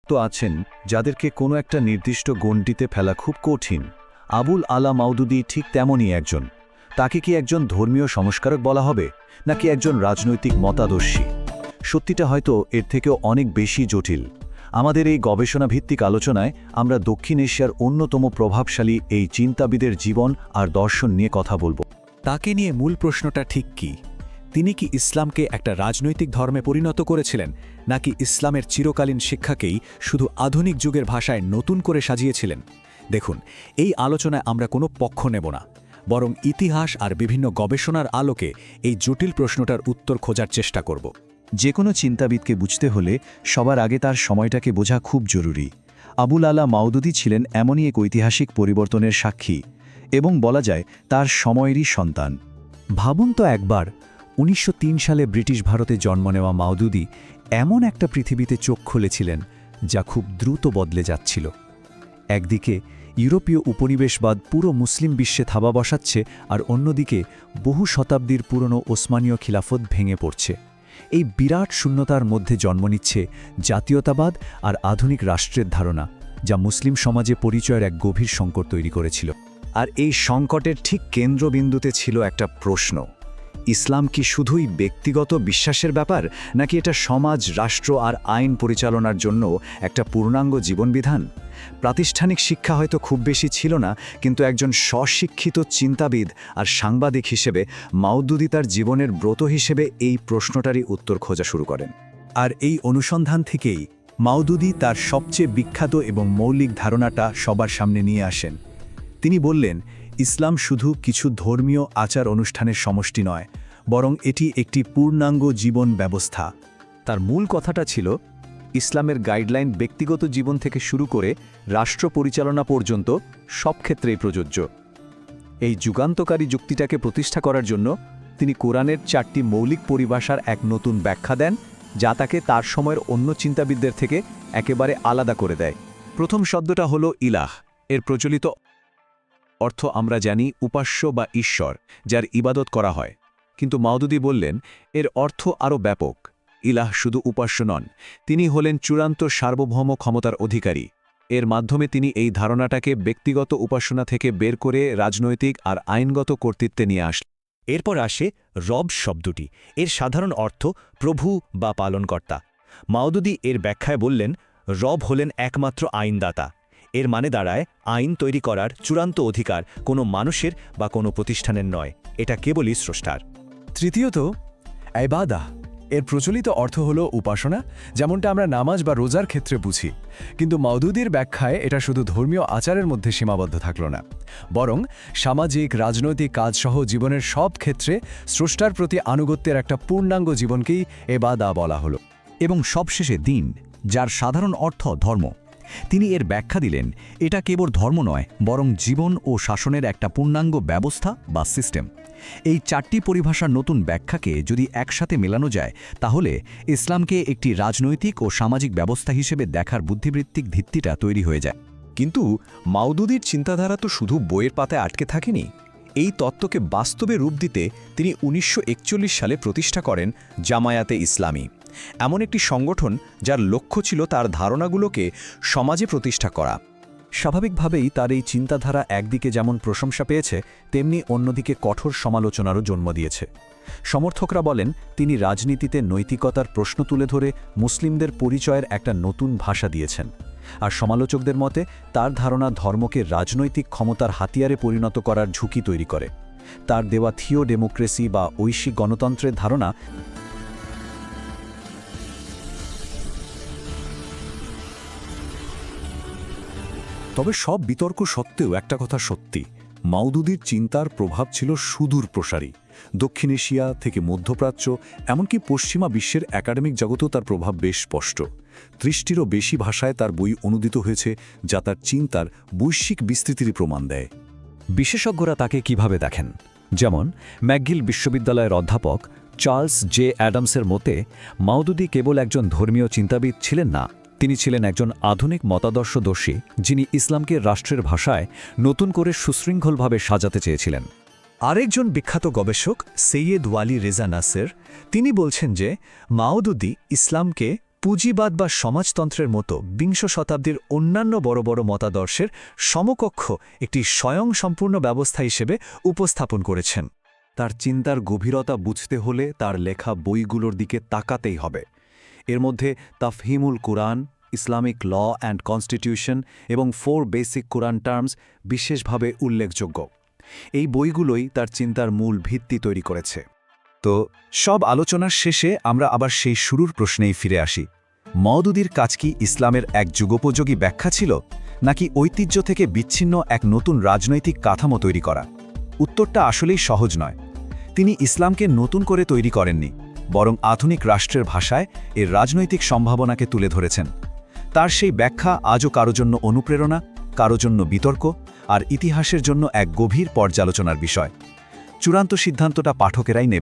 তো আছেন যাদেরকে কোনো একটা নির্দিষ্ট গণ্ডিতে ফেলা খুব কঠিন। আবুল আলা মাওদুদী ঠিক তেমনই একজন। তাকে কি একজন ধর্মীয় সংস্কারক বলা হবে, নাকি একজন রাজনৈতিক মতাদর্শী? সত্যিটা হয়তো এর থেকেও অনেক বেশি জটিল। আমাদের এই গবেষণা ভিত্তিক আলোচনায় আমরা দক্ষিণ এশিয়ার অন্যতম প্রভাবশালী এই চিন্তাবিদের জীবন আর দর্শন নিয়ে কথা বলবো। তাকে নিয়ে মূল প্রশ্নটা ঠিক কি? তিনি কি ইসলামকে একটা রাজনৈতিক ধর্মে পরিণত করেছিলেন, নাকি ইসলামের চিরকালীন শিক্ষাকেই শুধু আধুনিক যুগের ভাষায় নতুন করে সাজিয়েছিলেন? দেখুন, এই আলোচনায় আমরা কোনো পক্ষ নেব না, বরং ইতিহাস আর বিভিন্ন গবেষণার আলোকে এই জটিল প্রশ্নটার উত্তর খোঁজার চেষ্টা করব। যে কোনো চিন্তাবিদকে বুঝতে হলে সবার আগে তার সময়টাকে বোঝা খুব জরুরি। আবুল আলা মাওদুদী ছিলেন এমনই এক ঐতিহাসিক পরিবর্তনের সাক্ষী, এবং বলা যায় তার সময়েরই সন্তান। ভাবুন তো একবার, ১৯০৩ সালে ব্রিটিশ ভারতে জন্ম নেওয়া মাওদুদী এমন একটা পৃথিবীতে চোখ খুলেছিলেন যা খুব দ্রুত বদলে যাচ্ছিল। একদিকে ইউরোপীয় উপনিবেশবাদ পুরো মুসলিম বিশ্বে থাবা বসাচ্ছে, আর অন্যদিকে বহু শতাব্দীর পুরনো ওসমানীয় খিলাফত ভেঙে পড়ছে। এই বিরাট শূন্যতার মধ্যে জন্ম নিচ্ছে জাতীয়তাবাদ আর আধুনিক রাষ্ট্রের ধারণা, যা মুসলিম সমাজে পরিচয়ের এক গভীর সংকট তৈরি করেছিল। আর এই সংকটের ঠিক কেন্দ্রবিন্দুতে ছিল একটা প্রশ্ন: ইসলাম কি শুধুই ব্যক্তিগত বিশ্বাসের ব্যাপার, নাকি এটা সমাজ, রাষ্ট্র আর আইন পরিচালনার জন্য একটা পূর্ণাঙ্গ জীবনবিধান? প্রাতিষ্ঠানিক শিক্ষা হয়তো খুব বেশি ছিল না, কিন্তু একজন স্বশিক্ষিত চিন্তাবিদ আর সাংবাদিক হিসেবে মাওদুদী তার জীবনের ব্রত হিসেবে এই প্রশ্নটারই উত্তর খোঁজা শুরু করেন। আর এই অনুসন্ধান থেকেই মাওদুদী তার সবচেয়ে বিখ্যাত এবং মৌলিক ধারণাটা সবার সামনে নিয়ে আসেন। তিনি বললেন, ইসলাম শুধু কিছু ধর্মীয় আচার অনুষ্ঠানের সমষ্টি নয়, বরং এটি একটি পূর্ণাঙ্গ জীবন ব্যবস্থা। তার মূল কথাটা ছিল, ইসলামের গাইডলাইন ব্যক্তিগত জীবন থেকে শুরু করে রাষ্ট্র পরিচালনা পর্যন্ত সব ক্ষেত্রেই প্রযোজ্য। এই যুগান্তকারী যুক্তিটাকে প্রতিষ্ঠা করার জন্য তিনি কোরআনের 4টি মৌলিক পরিভাষার এক নতুন ব্যাখ্যা দেন, যা তাকে তার সময়ের অন্য চিন্তাবিদদের থেকে একেবারে আলাদা করে দেয়। প্রথম শব্দটা হলো ইলাহ। এর প্রচলিত অর্থ আমরা জানি উপাস্য বা ঈশ্বর, যার ইবাদত করা হয়। কিন্তু মাওদুদী বললেন, এর অর্থ আরও ব্যাপক। ইলাহ শুধু উপাস্য নন, তিনি হলেন চূড়ান্ত সার্বভৌম ক্ষমতার অধিকারী। এর মাধ্যমে তিনি এই ধারণাটাকে ব্যক্তিগত উপাসনা থেকে বের করে রাজনৈতিক আর আইনগত কর্তৃত্বে নিয়ে আসলেন। এরপর আসে রব শব্দটি। এর সাধারণ অর্থ প্রভু বা পালনকর্তা। মাওদুদী এর ব্যাখ্যায় বললেন, রব হলেন একমাত্র আইনদাতা। এর মানে দাঁড়ায়, আইন তৈরি করার চূড়ান্ত অধিকার কোনো মানুষের বা কোনো প্রতিষ্ঠানের নয়, এটা কেবলই স্রষ্টার। তৃতীয়ত, ইবাদাহ। এর প্রচলিত অর্থ হল উপাসনা, যেমনটা আমরা নামাজ বা রোজার ক্ষেত্রে বুঝি। কিন্তু মাওদুদীর ব্যাখ্যায় এটা শুধু ধর্মীয় আচারের মধ্যে সীমাবদ্ধ থাকল না, বরং সামাজিক, রাজনৈতিক কাজসহ জীবনের সব ক্ষেত্রে স্রষ্টার প্রতি আনুগত্যের একটা পূর্ণাঙ্গ জীবনকেই ইবাদাহ বলা হলো। এবং সবশেষে দিন, যার সাধারণ অর্থ ধর্ম। তিনি এর ব্যাখ্যা দিলেন, এটা কেবল ধর্ম নয়, বরং জীবন ও শাসনের একটা পূর্ণাঙ্গ ব্যবস্থা বা সিস্টেম। এই 4টি পরিভাষার নতুন ব্যাখ্যাকে যদি একসাথে মেলানো যায়, তাহলে ইসলামকে একটি রাজনৈতিক ও সামাজিক ব্যবস্থা হিসেবে দেখার বুদ্ধিবৃত্তিক ভিত্তিটা তৈরি হয়ে যায়। কিন্তু মাওদুদীর চিন্তাধারা তো শুধু বইয়ের পাতায় আটকে থাকেনি। এই তত্ত্বকে বাস্তবে রূপ দিতে তিনি ১৯৪১ সালে প্রতিষ্ঠা করেন জামায়াতে ইসলামী, এমন একটি সংগঠন যার লক্ষ্য ছিল তার ধারণাগুলোকে সমাজে প্রতিষ্ঠা করা। স্বাভাবিকভাবেই তার এই চিন্তাধারা একদিকে যেমন প্রশংসা পেয়েছে, তেমনি অন্যদিকে কঠোর সমালোচনারও জন্ম দিয়েছে। সমর্থকরা বলেন, তিনি রাজনীতিতে নৈতিকতার প্রশ্ন তুলে ধরে মুসলিমদের পরিচয়ের একটা নতুন ভাষা দিয়েছেন। আর সমালোচকদের মতে তার ধারণা ধর্মকে রাজনৈতিক ক্ষমতার হাতিয়ারে পরিণত করার ঝুঁকি তৈরি করে। তার দেওয়া থিও ডেমোক্রেসি বা ঐশিক গণতন্ত্রের ধারণা তবে সব বিতর্ক সত্ত্বেও একটা কথা সত্যি, মাওদুদীর চিন্তার প্রভাব ছিল সুদূর প্রসারী। দক্ষিণ এশিয়া থেকে মধ্যপ্রাচ্য, এমনকি পশ্চিমা বিশ্বের একাডেমিক জগতেও তার প্রভাব বেশ স্পষ্ট। ৩০টিরও বেশি ভাষায় তার বই অনুদিত হয়েছে, যা তার চিন্তার বৈশ্বিক বিস্তৃতির প্রমাণ দেয়। বিশেষজ্ঞরা তাকে কিভাবে দেখেন? যেমন ম্যাকগিল বিশ্ববিদ্যালয়ের অধ্যাপক চার্লস জে অ্যাডামসের মতে, মাওদুদী কেবল একজন ধর্মীয় চিন্তাবিদ ছিলেন না, তিনি ছিলেন একজন আধুনিক মতাদর্শদর্শী, যিনি ইসলামকে রাষ্ট্রের ভাষায় নতুন করে সুশৃঙ্খলভাবে সাজাতে চেয়েছিলেন। আরেকজন বিখ্যাত গবেষক সৈয়দ ওয়ালি রেজা নাসের, তিনি বলছেন যে মাওদুদী ইসলামকে পুঁজিবাদ বা সমাজতন্ত্রের মতো বিংশ শতাব্দীর অন্যান্য বড় বড় মতাদর্শের সমকক্ষ একটি স্বয়ংসম্পূর্ণ ব্যবস্থা হিসেবে উপস্থাপন করেছেন। তার চিন্তার গভীরতা বুঝতে হলে তার লেখা বইগুলোর দিকে তাকাতেই হবে। এর মধ্যে তাফহিমুল কুরআন, ইসলামিক ল অ্যান্ড কনস্টিটিউশন এবং 4 বেসিক কুরআন টার্মস বিশেষভাবে উল্লেখযোগ্য। এই বইগুলোই তার চিন্তার মূল ভিত্তি তৈরি করেছে। তো সব আলোচনার শেষে আমরা আবার সেই শুরুর প্রশ্নেই ফিরে আসি। মওদুদির কাজ কি ইসলামের এক যুগোপযোগী ব্যাখ্যা ছিল, নাকি ঐতিহ্য থেকে বিচ্ছিন্ন এক নতুন রাজনৈতিক কাঠামো তৈরি করা? উত্তরটা আসলেই সহজ নয়। তিনি ইসলামকে নতুন করে তৈরি করেননি, বরং আধুনিক রাষ্ট্রের ভাষায় এর রাজনৈতিক সম্ভাবনাকে তুলে ধরেছেন। তার সেই ব্যাখ্যা আজও কারো জন্য অনুপ্রেরণা, কারো জন্য বিতর্ক, আর ইতিহাসের জন্য এক গভীর পর্যালোচনার বিষয়। চূড়ান্ত সিদ্ধান্তটা পাঠকেরাই নেবে।